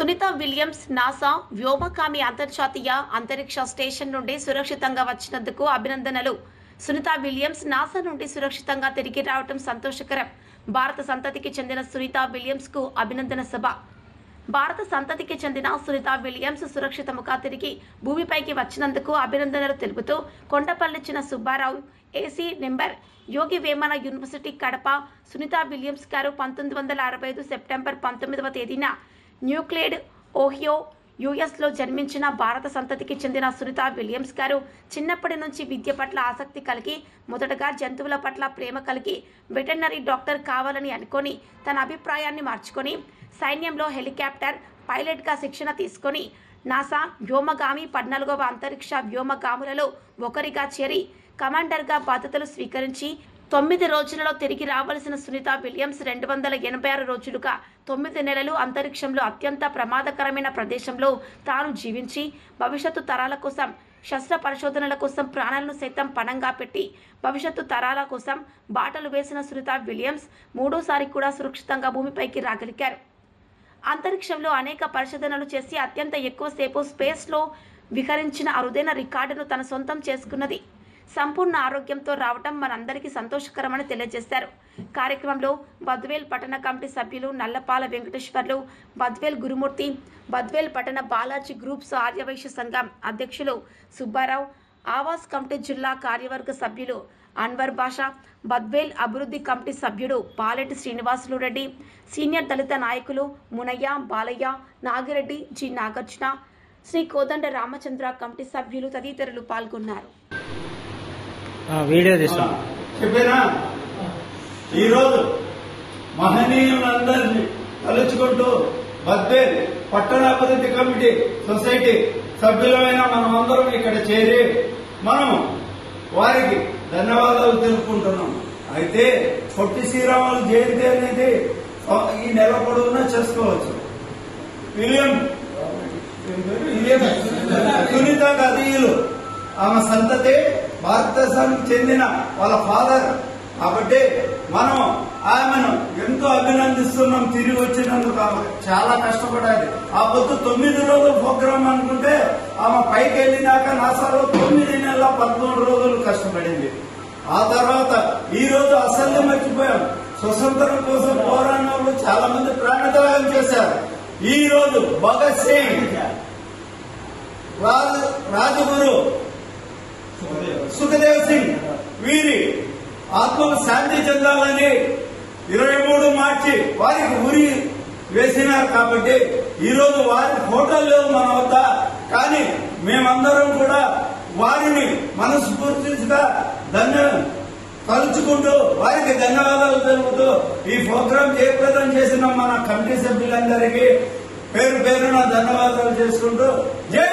Sunitha Williams NASA వ్యోమగామి అంతర్జాతీయ అంతరిక్ష station నుండి సురక్షితంగా వచ్చినందుకు అభినందనలు. సునీత విలియమ్స్ నాసా నుండి సురక్షితంగా తిరిగి రావడం సంతోషకరం. భారత సంతతికి చెందిన సునీత విలియమ్స్ కు అభినందన సభ. భారత సంతతికి చెందిన సునీత విలియమ్స్ సురక్షితంగా తిరిగి భూమిపైకి వచ్చినందుకు అభినందనలు తెలుపుతూ కొండపల్లి చిన్న Subbarao AC number Yogi Vemana university Kadapa Sunitha Williams గారు 1965 సెప్టెంబర్ 19వ తేదీన న్యూక్లియడ్ ఓహియో యుఎస్లో జన్మించిన భారత సంతతికి చెందిన సునీత విలియమ్స్ గారు చిన్నప్పటి నుంచి విద్య పట్ల ఆసక్తి కలిగి మొదటగా జంతువుల పట్ల ప్రేమ కలిగి వెటర్నరీ డాక్టర్ కావాలని అనుకొని తన అభిప్రాయాన్ని మార్చుకొని సైన్యంలో హెలికాప్టర్ పైలట్గా శిక్షణ తీసుకొని నాసా వ్యోమగామి 14వ అంతరిక్ష వ్యోమగాములలో ఒకరిగా చేరి కమాండర్గా బాధ్యతలు స్వీకరించి 9 రోజులలో తిరిగి రావాల్సిన సునీత విలియమ్స్ 286 రోజులుగా 9 నెలలు అంతరిక్షంలో అత్యంత ప్రమాదకరమైన ప్రదేశంలో తాను జీవించి భవిష్యత్తు తరాల కోసం శస్త్ర పరిశోధనల కోసం ప్రాణాలను సైతం పణంగా పెట్టి భవిష్యత్తు తరాల కోసం బాటలు వేసిన సునీత విలియమ్స్ మూడోసారి కూడా సురక్షితంగా భూమిపైకి రాగలిగారు. అంతరిక్షంలో అనేక పరిశోధనలు చేసి అత్యంత ఎక్కువసేపు స్పేస్లో విహరించిన అరుదైన రికార్డును తన సొంతం చేసుకున్నది. సంపూర్ణ ఆరోగ్యంతో రావటం మనందరికీ సంతోషకరమని తెలియజేశారు. కార్యక్రమంలో బద్వేల్ పట్టణ కమిటీ సభ్యులు నల్లపాల వెంకటేశ్వర్లు, బద్వేల్ గురుమూర్తి, బద్వేల్ పట్టణ బాలాజీ గ్రూప్స్ ఆర్యవైశ్య సంఘం అధ్యక్షులు సుబ్బారావు, ఆవాస్ కమిటీ జిల్లా కార్యవర్గ సభ్యులు అన్వర్ బాషా, బద్వేల్ అభివృద్ధి కమిటీ సభ్యుడు పాలెటి శ్రీనివాసులు రెడ్డి, సీనియర్ దళిత నాయకులు మునయ్య, బాలయ్య, నాగిరెడ్డి, జి నాగార్జున, శ్రీ కోదండ రామచంద్ర కమిటీ సభ్యులు తదితరులు పాల్గొన్నారు. చెప్పేనా ఈరోజు మహనీయులందరినీ తలుచుకుంటూ బద్వేల్ పట్టణాభివృద్ధి కమిటీ సొసైటీ సభ్యులమైన మనమందరం ఇక్కడ చేరి మనం వారికి ధన్యవాదాలు తెలుపుకుంటున్నాం. అయితే పొట్టి శ్రీరాములు జయంతి అనేది ఈ నెల పొడవునా చేసుకోవచ్చు. సునీత గదీయులు ఆమె సంతతి భారతదేశానికి చెందిన వాళ్ళ ఫాదర్ కాబట్టి మనం ఆమెను ఎంతో అభినందిస్తున్నాం. తిరిగి వచ్చినందుకు ఆమె చాలా కష్టపడాలి. ఆ పొద్దు 9 రోజుల ప్రోగ్రామ్ అనుకుంటే ఆమె పైకి వెళ్ళినాక నాసాలో 9 నెలల 13 రోజులు కష్టపడింది. ఆ తర్వాత ఈ రోజు అసలు మర్చిపోయాం. స్వతంత్రం కోసం పోరాడిన వాళ్ళు చాలా మంది ప్రాణత్యాగం చేశారు. ఈ రోజు భగత్ సింగ్, రాజగురు సుఖదేవ్ సింగ్ వీరి ఆత్మకు శాంతి చెందాలని 23 మార్చి వారికి ఉరి వేసినారు. కాబట్టి ఈ రోజు వారి ఫోటోలు లేవు మన వద్ద. కానీ మేమందరం కూడా వారిని మనస్ఫూర్తిగా తలుచుకుంటూ వారికి ధన్యవాదాలు తెలుపుతూ ఈ ప్రోగ్రాం జయప్రదం చేసిన మన కమిటీ సభ్యులందరికీ పేరు పేరున ధన్యవాదాలు చేసుకుంటూ జై